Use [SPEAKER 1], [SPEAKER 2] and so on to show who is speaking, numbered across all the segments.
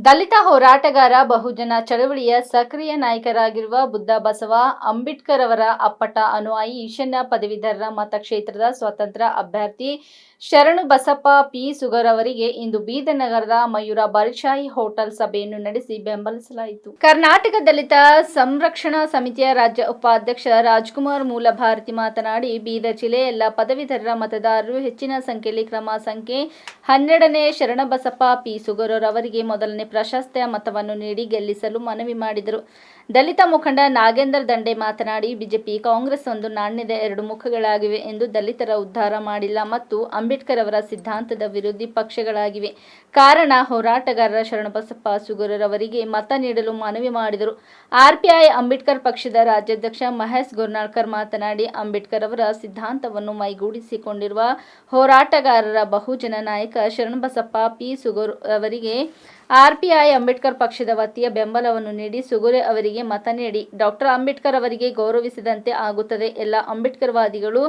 [SPEAKER 1] ದಲಿತ ಹೋರಾಟಗಾರ ಬಹುಜನ ಚಳವಳಿಯ ಸಕ್ರಿಯ ನಾಯಕರಾಗಿರುವ ಬುದ್ಧ ಬಸವ ಅಂಬೇಡ್ಕರ್ ಅವರ ಅಪ್ಪಟ ಅನುಯಾಯಿ ಈಶಾನ್ಯ ಪದವೀಧರರ ಮತಕ್ಷೇತ್ರದ ಸ್ವತಂತ್ರ ಅಭ್ಯರ್ಥಿ ಶರಣು ಬಸಪ್ಪ ಪಿ ಸುಗರ್ ಅವರಿಗೆ ಇಂದು ಬೀದರ್ ನಗರದ ಮಯೂರ ಬಾರಿಶಾಹಿ ಹೋಟೆಲ್ ಸಭೆಯನ್ನು ನಡೆಸಿ ಬೆಂಬಲಿಸಲಾಯಿತು. ಕರ್ನಾಟಕ ದಲಿತ ಸಂರಕ್ಷಣಾ ಸಮಿತಿಯ ರಾಜ್ಯ ಉಪಾಧ್ಯಕ್ಷ ರಾಜ್ಕುಮಾರ್ ಮೂಲಭಾರತಿ ಮಾತನಾಡಿ, ಬೀದರ್ ಜಿಲ್ಲೆಯ ಎಲ್ಲ ಪದವೀಧರರ ಮತದಾರರು ಹೆಚ್ಚಿನ ಸಂಖ್ಯೆಯಲ್ಲಿ ಕ್ರಮ ಸಂಖ್ಯೆ 12ನೇ ಶರಣಬಸಪ್ಪ ಪಿ ಸುಗರ್ ಅವರಿಗೆ ಮೊದಲನೇ ಪ್ರಶಸ್ತಿಯ ಮತವನ್ನು ನೀಡಿ ಗೆಲ್ಲಿಸಲು ಮನವಿ ಮಾಡಿದರು. ದಲಿತ ಮುಖಂಡ ನಾಗೇಂದ್ರ ದಂಡೆ ಮಾತನಾಡಿ, ಬಿಜೆಪಿ ಕಾಂಗ್ರೆಸ್ ಒಂದು ನಾಣ್ಯದ ಎರಡು ಮುಖಗಳಾಗಿವೆ ಎಂದು ದಲಿತರ ಉದ್ಧಾರ ಮಾಡಿಲ್ಲ ಮತ್ತು ಅಂಬೇಡ್ಕರ್ ಅವರ ಸಿದ್ಧಾಂತದ ವಿರೋಧಿ ಪಕ್ಷಗಳಾಗಿವೆ. ಕಾರಣ ಹೋರಾಟಗಾರರ ಶರಣಬಸಪ್ಪ ಸುಗರ್ ಅವರಿಗೆ ಮತ ನೀಡಲು ಮನವಿ ಮಾಡಿದರು. ಆರ್ಪಿಐ ಅಂಬೇಡ್ಕರ್ ಪಕ್ಷದ ರಾಜ್ಯಾಧ್ಯಕ್ಷ ಮಹೇಶ್ ಗೋರ್ನಾಳ್ಕರ್ ಮಾತನಾಡಿ, ಅಂಬೇಡ್ಕರ್ ಅವರ ಸಿದ್ಧಾಂತವನ್ನು ಮೈಗೂಡಿಸಿಕೊಂಡಿರುವ ಹೋರಾಟಗಾರರ ಬಹುಜನ ನಾಯಕ ಶರಣಬಸಪ್ಪ ಪಿ ಸುಗರ್ ಅವರಿಗೆ ಆರ್ಪಿಐ ಅಂಬೇಡ್ಕರ್ ಪಕ್ಷದ ವತಿಯ ಬೆಂಬಲವನ್ನು ನೀಡಿ ಸುಗರ್ ಅವರಿಗೆ ಮತ ನೀಡಿ ಡಾಕ್ಟರ್ ಅಂಬೇಡ್ಕರ್ ಅವರಿಗೆ ಗೌರವಿಸಿದಂತೆ ಆಗುತ್ತದೆ. ಎಲ್ಲ ಅಂಬೇಡ್ಕರ್ವಾದಿಗಳು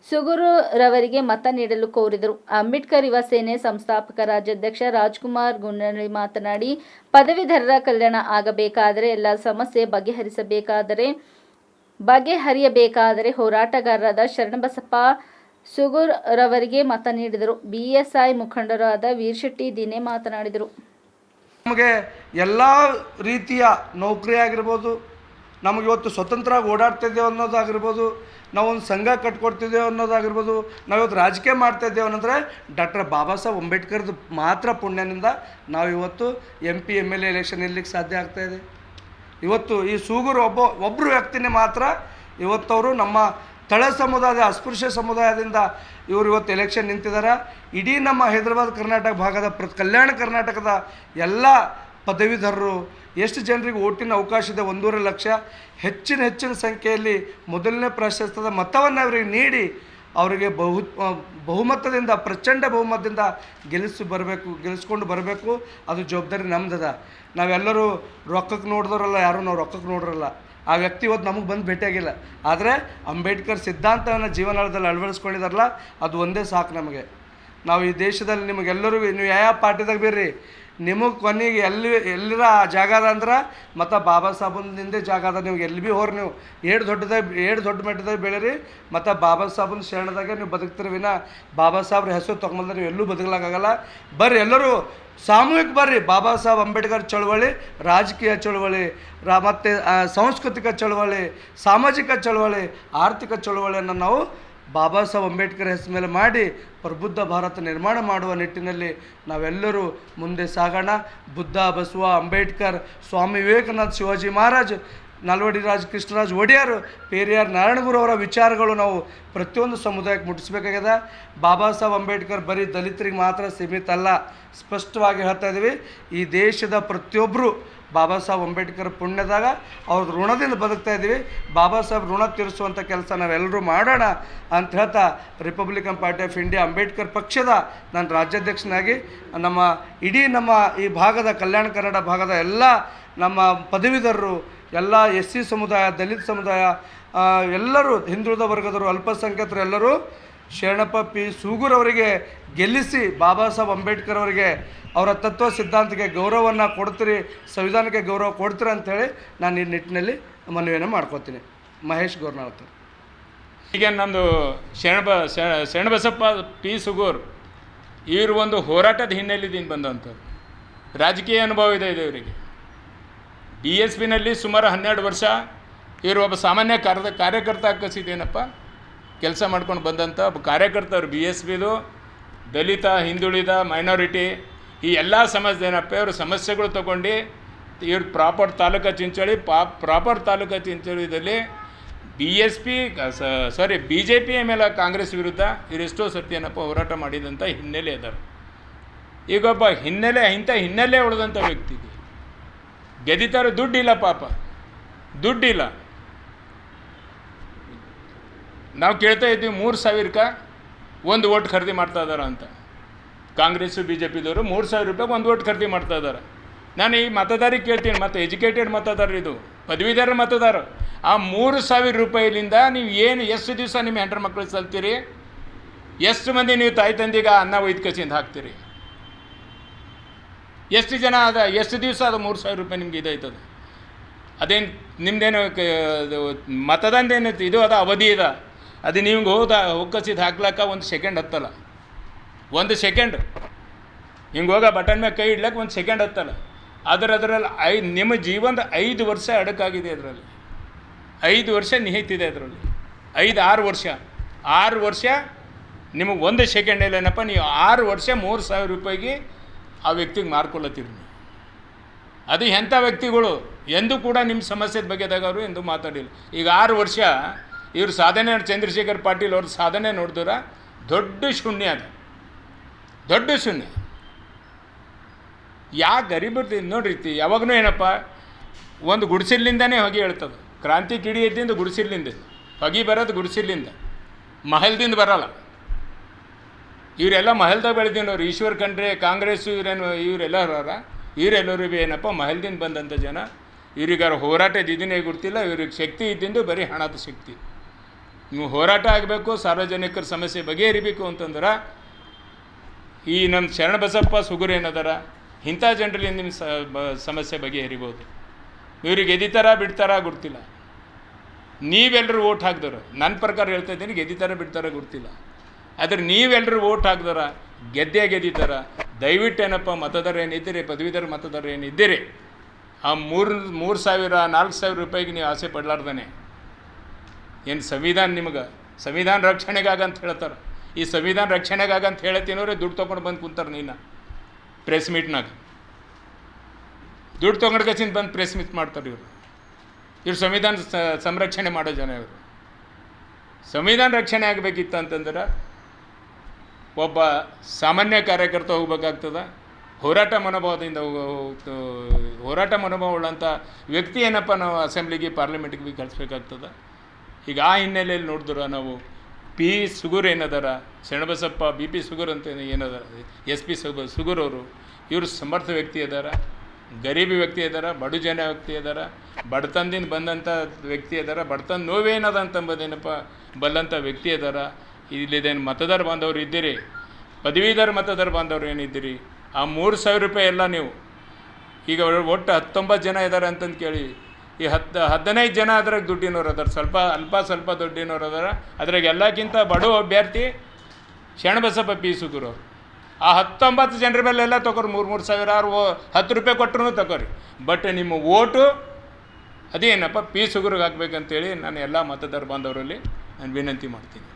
[SPEAKER 1] ಸುಗರ್ ರವರಿಗೆ ಮತ ನೀಡಲು ಕೋರಿದರು. ಅಂಬೇಡ್ಕರ್ ಯುವ ಸೇನೆ ಸಂಸ್ಥಾಪಕ ರಾಜ್ಯಾಧ್ಯಕ್ಷ ರಾಜ್ಕುಮಾರ್ ಗುನ್ನಳ್ಳಿ ಮಾತನಾಡಿ, ಪದವೀಧರರ ಕಲ್ಯಾಣ ಆಗಬೇಕಾದರೆ ಎಲ್ಲ ಸಮಸ್ಯೆ ಬಗೆಹರಿಯಬೇಕಾದರೆ ಹೋರಾಟಗಾರರಾದ ಶರಣಬಸಪ್ಪ ಸುಗರ್ ರವರಿಗೆ ಮತ ನೀಡಿದರು. ಬಿಎಸ್ಐ ಮುಖಂಡರಾದ ವೀರಶೆಟ್ಟಿ ದಿನೇ ಮಾತನಾಡಿದರು.
[SPEAKER 2] ನಮಗೆ ಎಲ್ಲ ರೀತಿಯ ನೌಕರಿ ಆಗಿರ್ಬೋದು, ನಮಗೆ ಇವತ್ತು ಸ್ವತಂತ್ರವಾಗಿ ಓಡಾಡ್ತಿದ್ದೇವೆ ಅನ್ನೋದಾಗಿರ್ಬೋದು, ನಾವೊಂದು ಸಂಘ ಕಟ್ಕೊಡ್ತಿದ್ದೇವೆ ಅನ್ನೋದಾಗಿರ್ಬೋದು, ನಾವಿವತ್ತು ರಾಜಕೀಯ ಮಾಡ್ತಾಯಿದ್ದೇವೆ ಅನ್ನೋದ್ರೆ ಡಾಕ್ಟರ್ ಬಾಬಾ ಸಾಹೇಬ್ ಅಂಬೇಡ್ಕರ್ದು ಮಾತ್ರ ಪುಣ್ಯನಿಂದ ನಾವು ಇವತ್ತು MP MLA ಎಲೆಕ್ಷನ್ ಇರ್ಲಿಕ್ಕೆ ಸಾಧ್ಯ ಆಗ್ತಾಯಿದೆ. ಇವತ್ತು ಈ ಸುಗರ್ ಒಬ್ಬರು ವ್ಯಕ್ತಿನೇ ಮಾತ್ರ ಇವತ್ತವರು ನಮ್ಮ ತಳ ಸಮುದಾಯದ ಅಸ್ಪೃಶ್ಯ ಸಮುದಾಯದಿಂದ ಇವರು ಇವತ್ತು ಎಲೆಕ್ಷನ್ ನಿಂತಿದ್ದಾರೆ. ಇಡೀ ನಮ್ಮ ಹೈದರಾಬಾದ್ ಕರ್ನಾಟಕ ಭಾಗದ ಕಲ್ಯಾಣ ಕರ್ನಾಟಕದ ಎಲ್ಲ ಪದವೀಧರರು ಎಷ್ಟು ಜನರಿಗೆ ಓಟಿನ ಅವಕಾಶ ಇದೆ, 1.5 ಲಕ್ಷ ಹೆಚ್ಚಿನ ಸಂಖ್ಯೆಯಲ್ಲಿ ಮೊದಲನೇ ಪ್ರಶಸ್ತಿಯ ಮತವನ್ನು ಅವರಿಗೆ ನೀಡಿ ಅವರಿಗೆ ಬಹುಮತದಿಂದ ಪ್ರಚಂಡ ಬಹುಮತದಿಂದ ಗೆಲ್ಲಿಸ್ಕೊಂಡು ಬರಬೇಕು. ಅದು ಜವಾಬ್ದಾರಿ ನಮ್ದದ. ನಾವೆಲ್ಲರೂ ರೊಕ್ಕಕ್ಕೆ ನೋಡಿದವರಲ್ಲ, ಯಾರೂ ನಾವು ರೊಕ್ಕಕ್ಕೆ ನೋಡ್ರಲ್ಲ. ಆ ವ್ಯಕ್ತಿ ಇವತ್ತು ನಮಗೆ ಬಂದು ಭೇಟಿಯಾಗಿಲ್ಲ, ಆದರೆ ಅಂಬೇಡ್ಕರ್ ಸಿದ್ಧಾಂತವನ್ನು ಜೀವನದಲ್ಲಿ ಅಳವಡಿಸ್ಕೊಂಡಿದಾರಲ್ಲ, ಅದು ಒಂದೇ ಸಾಕು ನಮಗೆ. ನಾವು ಈ ದೇಶದಲ್ಲಿ ನಿಮಗೆಲ್ಲರಿಗೂ ನೀವು ಯಾವ ಪಾರ್ಟಿದಾಗ ಬೇರ್ರಿ, ನಿಮಗೆ ಕೊನೆಗೆ ಎಲ್ಲರ ಜಾಗ ಅದ ಅಂದ್ರೆ ಮತ್ತು ಬಾಬಾ ಸಾಹೇಬಂದಿಂದೇ ಜಾಗ ಅದ. ನೀವು ಎಲ್ಲಿ ಭೀ ಹೋರಿ, ನೀವು ಏಳು ದೊಡ್ಡ ಮಟ್ಟದಾಗ ಬೆಳೀರಿ ಮತ್ತು ಬಾಬಾ ಸಾಹೇಬನ ಶರಣದಾಗೆ ನೀವು ಬದುಕ್ತೀರಿ ವಿನ ಬಾಬಾ ಸಾಹೇಬ್ರ ಹೆಸರು ತೊಗೊಂಬಂದ್ರೆ ನೀವು ಎಲ್ಲೂ ಬದುಕಲಾಗಲ್ಲ. ಬರ್ರಿ ಎಲ್ಲರೂ ಸಾಮೂಹಿಕ ಬರ್ರಿ. ಬಾಬಾ ಸಾಹೇಬ್ ಅಂಬೇಡ್ಕರ್ ಚಳವಳಿ ರಾಜಕೀಯ ಚಳವಳಿ ಮತ್ತು ಸಾಂಸ್ಕೃತಿಕ ಚಳವಳಿ, ಸಾಮಾಜಿಕ ಚಳವಳಿ, ಆರ್ಥಿಕ ಚಳವಳಿಯನ್ನು ನಾವು ಬಾಬಾ ಸಾಹೇಬ್ ಅಂಬೇಡ್ಕರ್ ಹೆಸರು ಮೇಲೆ ಮಾಡಿ ಪ್ರಬುದ್ಧ ಭಾರತ ನಿರ್ಮಾಣ ಮಾಡುವ ನಿಟ್ಟಿನಲ್ಲಿ ನಾವೆಲ್ಲರೂ ಮುಂದೆ ಸಾಗೋಣ. ಬುದ್ಧ ಬಸವ ಅಂಬೇಡ್ಕರ್, ಸ್ವಾಮಿ ವಿವೇಕಾನಂದ, ಶಿವಾಜಿ ಮಹಾರಾಜ್, ನಾಲ್ವಡಿ ರಾಜ್ ಕೃಷ್ಣರಾಜ್ ಒಡೆಯರ್, ಪೇರಿಯಾರ್ ನಾರಾಯಣಗುರು ಅವರ ವಿಚಾರಗಳು ನಾವು ಪ್ರತಿಯೊಂದು ಸಮುದಾಯಕ್ಕೆ ಮುಟ್ಟಿಸ್ಬೇಕಾಗ್ಯದ. ಬಾಬಾ ಸಾಹೇಬ್ ಅಂಬೇಡ್ಕರ್ ಬರೀ ದಲಿತರಿಗೆ ಮಾತ್ರ ಸೀಮಿತ ಅಲ್ಲ, ಸ್ಪಷ್ಟವಾಗಿ ಹೇಳ್ತಾ ಇದ್ದೀವಿ. ಈ ದೇಶದ ಪ್ರತಿಯೊಬ್ಬರು ಬಾಬಾ ಸಾಹೇಬ್ ಅಂಬೇಡ್ಕರ್ ಪುಣ್ಯದಾಗ ಅವ್ರ ಋಣದಿಂದ ಬದುಕ್ತಾ ಇದ್ದೀವಿ. ಬಾಬಾ ಸಾಹೇಬ್ ಋಣ ತೀರಿಸುವಂಥ ಕೆಲಸ ನಾವೆಲ್ಲರೂ ಮಾಡೋಣ ಅಂತ ಹೇಳ್ತಾ, Republican party of India Ambedkar ಪಕ್ಷದ ನಾನು ರಾಜ್ಯಾಧ್ಯಕ್ಷನಾಗಿ ಇಡೀ ನಮ್ಮ ಈ ಭಾಗದ ಕಲ್ಯಾಣ ಕನ್ನಡ ಭಾಗದ ಎಲ್ಲ ನಮ್ಮ ಪದವೀಧರರು, ಎಲ್ಲ SC ಸಮುದಾಯ, ದಲಿತ ಸಮುದಾಯ, ಎಲ್ಲರೂ ಹಿಂದುಳಿದ ವರ್ಗದವರು, ಅಲ್ಪಸಂಖ್ಯಾತರು ಎಲ್ಲರೂ ಶರಣಪ್ಪ ಪಿ ಸುಗರ್ ಅವರಿಗೆ ಗೆಲ್ಲಿಸಿ ಬಾಬಾ ಸಾಹೇಬ್ ಅಂಬೇಡ್ಕರ್ ಅವರಿಗೆ ಅವರ ತತ್ವ ಸಿದ್ಧಾಂತಕ್ಕೆ ಗೌರವವನ್ನು ಕೊಡ್ತೀರಿ, ಸಂವಿಧಾನಕ್ಕೆ ಗೌರವ ಕೊಡ್ತೀರಿ ಅಂಥೇಳಿ ನಾನು ಈ ನಿಟ್ಟಿನಲ್ಲಿ ಮನವಿಯನ್ನು ಮಾಡ್ಕೋತೀನಿ. ಮಹೇಶ್ ಗೋರ್ನಾಳ್ಕರ್.
[SPEAKER 3] ಈಗ ನಂದು ಶರಣಬಸಪ್ಪ ಪಿ ಸುಗರ್ ಇವರು ಒಂದು ಹೋರಾಟದ ಹಿನ್ನೆಲೆಯಿಂದ ಬಂದಂಥವ್ರು. ರಾಜಕೀಯ ಅನುಭವ ಇದೆ ಇವರಿಗೆ. DSPನಲ್ಲಿ ಸುಮಾರು 12 ವರ್ಷ ಇವರು ಒಬ್ಬ ಸಾಮಾನ್ಯ ಕಾರ್ಯಕರ್ತ ಕಸಿದೇನಪ್ಪ ಕೆಲಸ ಮಾಡ್ಕೊಂಡು ಬಂದಂಥ ಒಬ್ಬ ಕಾರ್ಯಕರ್ತರು. BSPದು ದಲಿತ, ಹಿಂದುಳಿದ, ಮೈನಾರಿಟಿ ಈ ಎಲ್ಲ ಸಮಸ್ಯೆ ಏನಪ್ಪ ಇವರು ಸಮಸ್ಯೆಗಳು ತೊಗೊಂಡು ಇವ್ರು ಪ್ರಾಪರ್ ತಾಲೂಕು ಚಿಂಚೋಳಿದಲ್ಲಿ BJP ಮೇಲೆ ಕಾಂಗ್ರೆಸ್ ವಿರುದ್ಧ ಇವರೆಷ್ಟೋ ಸರ್ತಿ ಏನಪ್ಪ ಹೋರಾಟ ಮಾಡಿದಂಥ ಹಿನ್ನೆಲೆ ಅದಾರ. ಈಗೊಬ್ಬ ಇಂಥ ಹಿನ್ನೆಲೆ ಉಳಿದಂಥ ವ್ಯಕ್ತಿಗೆ ಗೆದ್ದಿತಾರೆ. ದುಡ್ಡಿಲ್ಲ ಪಾಪ, ದುಡ್ಡಿಲ್ಲ. ನಾವು ಕೇಳ್ತಾ ಇದ್ದೀವಿ 3,000ಕ್ಕೆ ಒಂದು ಓಟ್ ಖರೀದಿ ಮಾಡ್ತಾ ಇದ್ದಾರೆ ಅಂತ. ಕಾಂಗ್ರೆಸ್ಸು BJPದವರು 3,000 ರೂಪಾಯಿಗೆ ಒಂದು ಓಟ್ ಖರೀದಿ ಮಾಡ್ತಾ ಇದ್ದಾರೆ. ನಾನು ಈ ಮತದಾರಿಗೆ ಕೇಳ್ತೀನಿ, ಮತ್ತು ಎಜುಕೇಟೆಡ್ ಮತದಾರರು, ಇದು ಪದವೀಧರ ಮತದಾರ. ಆ 3,000 ರೂಪಾಯಿಲಿಂದ ನೀವು ಎಷ್ಟು ದಿವಸ ನಿಮ್ಮ ಹೆಂಡ್ರ ಮಕ್ಕಳು ಸಲ್ತೀರಿ? ಎಷ್ಟು ಮಂದಿ ನೀವು ತಾಯಿ ತಂದಿಗೆ ಅನ್ನ ಒಯ್ದು ಕಸಿಂದ ಹಾಕ್ತೀರಿ? ಎಷ್ಟು ಜನ ಅದ, ಎಷ್ಟು ದಿವಸ ಅದು 3,000 ರೂಪಾಯಿ ನಿಮ್ಗೆ ಇದಾಯ್ತದೆ? ಅದೇನು ನಿಮ್ಮದೇನು ಮತದಾನದೇನು ಇದು ಅದ, ಅವಧಿ ಇದೆ. ಅದು ನಿಮ್ಗೆ ಹೋಗಸಿದ್ದು ಹಾಕ್ಲಕ್ಕ 1 ಸೆಕೆಂಡ್ ಹತ್ತಲ್ಲ. 1 ಸೆಕೆಂಡ್ ಹಿಂಗೆ ಹೋಗ ಬಟನ್ ಮೇಲೆ ಕೈ ಇಡ್ಲಕ್ಕೆ 1 ಸೆಕೆಂಡ್ ಹತ್ತಲ್ಲ. ಅದರಲ್ಲಿ ನಿಮ್ಮ ಜೀವನದ 5 ವರ್ಷ ಅಡಕಾಗಿದೆ. ಅದರಲ್ಲಿ 5 ವರ್ಷ ನಿಹಿತಿದೆ. ಅದರಲ್ಲಿ 5-6 ವರ್ಷ 6 ವರ್ಷ ನಿಮಗೆ 1 ಸೆಕೆಂಡ್ ಇಲ್ಲೇನಪ್ಪ, ನೀವು 6 ವರ್ಷ 3,000 ರೂಪಾಯಿಗೆ ಆ ವ್ಯಕ್ತಿಗೆ ಮಾರ್ಕೊಳ್ಳತ್ತೀರಿ ನೀವು. ಅದು ಎಂಥ ವ್ಯಕ್ತಿಗಳು ಎಂದೂ ಕೂಡ ನಿಮ್ಮ ಸಮಸ್ಯೆ ಬಗ್ಗೆದಾಗ ಅವರು ಎಂದೂ ಮಾತಾಡಿಲ್ಲ. ಈಗ 6 ವರ್ಷ ಇವ್ರ ಸಾಧನೆ, ಚಂದ್ರಶೇಖರ್ ಪಾಟೀಲ್ ಅವ್ರ ಸಾಧನೆ ನೋಡಿದ್ರೆ ದೊಡ್ಡ ಶೂನ್ಯ. ಅದು ದೊಡ್ಡ ಶೂನ್ಯ. ಯಾಕೆ ಗರೀಬರ್ದು ನೋಡ್ರಿ, ಯಾವಾಗಲೂ ಏನಪ್ಪ, ಒಂದು ಗುಡಿಸಿಲಿಂದನೇ ಹೊಗೆ ಹೇಳ್ತದೆ. ಕ್ರಾಂತಿ ಕಿಡಿ ಎದ್ದಿಂದ ಗುಡಿಸಿಲಿಂದ ಹೊಗೆ ಬರೋದು, ಗುಡಿಸಿಲಿಂದ, ಮಹಲ್ದಿಂದ ಬರೋಲ್ಲ. ಇವರೆಲ್ಲ ಮಹಲ್ದಾಗ ಬೆಳೆದಿನವ್ರು. ಈಶ್ವರ್ ಖಂಡ್ರೆ, ಕಾಂಗ್ರೆಸ್ಸು, ಇವರೆಲ್ಲರೂ ಭೀ ಏನಪ್ಪ ಮಹಲ್ದಿಂದ ಬಂದಂಥ ಜನ. ಇವ್ರಿಗಾರ ಹೋರಾಟದ ಇದನ್ನೇ ಗೊತ್ತಿಲ್ಲ. ಇವ್ರಿಗೆ ಶಕ್ತಿ ಇದ್ದಿಂದ ಬರೀ ಹಣದ ಶಕ್ತಿ. ನೀವು ಹೋರಾಟ ಆಗಬೇಕು, ಸಾರ್ವಜನಿಕರ ಸಮಸ್ಯೆ ಬಗೆಹರಿಬೇಕು ಅಂತಂದ್ರೆ ಈ ನಮ್ಮ ಶರಣಬಸಪ್ಪ ಸುಗುರು ಏನದಾರ, ಇಂಥ ಜನರಲ್ಲಿ ನಿಮ್ಮ ಸಮಸ್ಯೆ ಬಗೆಹರಿಬೋದು. ಇವ್ರಿಗೆ ಗೆದಿತಾರ ಬಿಡ್ತಾರ ಗೊತ್ತಿಲ್ಲ. ನೀವೆಲ್ಲರೂ ಓಟ್ ಹಾಕಿದವರು, ನನ್ನ ಪ್ರಕಾರ ಹೇಳ್ತಾ ಇದ್ದೀನಿ, ಗೆದಿತಾರ ಬಿಡ್ತಾರ ಗೊತ್ತಿಲ್ಲ. ಆದರೆ ನೀವೆಲ್ಲರೂ ಓಟ್ ಹಾಕಿದಾರ, ಗೆದ್ದಿತಾರ. ದಯವಿಟ್ಟು ಏನಪ್ಪ, ಮತದಾರ ಏನಿದ್ದೀರಿ, ಪದವೀಧರ ಮತದಾರ ಏನಿದ್ದೀರಿ, ಆ 3,000-4,000 ರೂಪಾಯಿಗೆ ನೀವು ಆಸೆ ಪಡಲಾರ್ದೇ, ಏನು ಸಂವಿಧಾನ ನಿಮಗೆ ಸಂವಿಧಾನ ರಕ್ಷಣೆಗಾಗಂತ ಹೇಳ್ತಾರೆ. ಈ ಸಂವಿಧಾನ ರಕ್ಷಣೆಗಾಗಂತ ಹೇಳತ್ತೀನವ್ರೆ ದುಡ್ಡು ತೊಗೊಂಡು ಬಂದು ಕುಂತಾರೆ. ನೀನು ಪ್ರೆಸ್ ಮೀಟ್ನಾಗ ದುಡ್ಡು ತೊಗೊಂಡು ಕಸಿಂದ ಬಂದು ಪ್ರೆಸ್ ಮೀಟ್ ಮಾಡ್ತಾರೆ ಇವ್ರು ಸಂವಿಧಾನ ಸಂರಕ್ಷಣೆ ಮಾಡೋ ಜನ. ಇವರು ಸಂವಿಧಾನ ರಕ್ಷಣೆ ಆಗಬೇಕಿತ್ತು ಅಂತಂದ್ರೆ ಒಬ್ಬ ಸಾಮಾನ್ಯ ಕಾರ್ಯಕರ್ತ ಹೋಗ್ಬೇಕಾಗ್ತದೆ. ಹೋರಾಟ ಮನೋಭಾವದಿಂದ ಹೋರಾಟ ಮನೋಭಾವಗಳಂಥ ವ್ಯಕ್ತಿ ಏನಪ್ಪ ನಾವು ಅಸೆಂಬ್ಲಿಗೆ, ಪಾರ್ಲಿಮೆಂಟ್ಗೆ ಭೀ ಕಳಿಸ್ಬೇಕಾಗ್ತದೆ. ಈಗ ಆ ಹಿನ್ನೆಲೆಯಲ್ಲಿ ನೋಡಿದ್ರೆ ನಾವು ಪಿ ಸುಗೂರ್ ಏನದಾರ, ಶರಣಬಸಪ್ಪ BP ಸುಗೂರ್ ಅಂತ ಏನದಾರ, SP ಸುಗೂರ್ ಅವರು, ಇವರು ಸಮರ್ಥ ವ್ಯಕ್ತಿ ಇದಾರ, ಗರೀಬಿ ವ್ಯಕ್ತಿ ಇದಾರ, ಬಡು ಜನ ವ್ಯಕ್ತಿ ಇದಾರ, ಬಡತನದಿಂದ ಬಂದಂಥ ವ್ಯಕ್ತಿ ಇದಾರ, ಬಡತನ ನೋವೇನದ ಅಂತಂಬುದೇನಪ್ಪ ಬಲ್ಲಂಥ ವ್ಯಕ್ತಿ ಇದಾರ. ಇಲ್ಲಿದೇನು ಮತದಾರ ಬಾಂಧವರು ಇದ್ದೀರಿ, ಪದವೀಧರ ಮತದಾರ ಬಾಂಧವರು ಏನಿದ್ದೀರಿ, ಆ 3,000 ರೂಪಾಯಿ ಎಲ್ಲ ನೀವು ಈಗ ಒಟ್ಟು 19 ಜನ ಇದ್ದಾರೆ ಅಂತಂದು ಕೇಳಿ, ಈ 15 ಜನ ಅದ್ರಾಗ ದುಡ್ಡಿನವ್ರು ಅದಾರ, ಸ್ವಲ್ಪ ದುಡ್ಡಿನವ್ರು ಅದಾರ. ಅದ್ರಾಗ ಎಲ್ಲಕ್ಕಿಂತ ಬಡ ಅಭ್ಯರ್ಥಿ ಶರಣಬಸಪ್ಪ P ಸುಗೂರ್ ಅವರು. ಆ 19 ಜನರ ಮೇಲೆಲ್ಲ ತಗೋರಿ, 3,000 10 ರೂಪಾಯಿ ಕೊಟ್ಟರು ತಗೋರಿ. ಬಟ್ ನಿಮ್ಮ ಓಟು ಅದೇನಪ್ಪ P ಸುಗೂರ್ಗೆ ಹಾಕ್ಬೇಕಂತೇಳಿ ನಾನು ಎಲ್ಲ ಮತದಾರ ಬಾಂಧವರಲ್ಲಿ ನಾನು ವಿನಂತಿ ಮಾಡ್ತೀನಿ.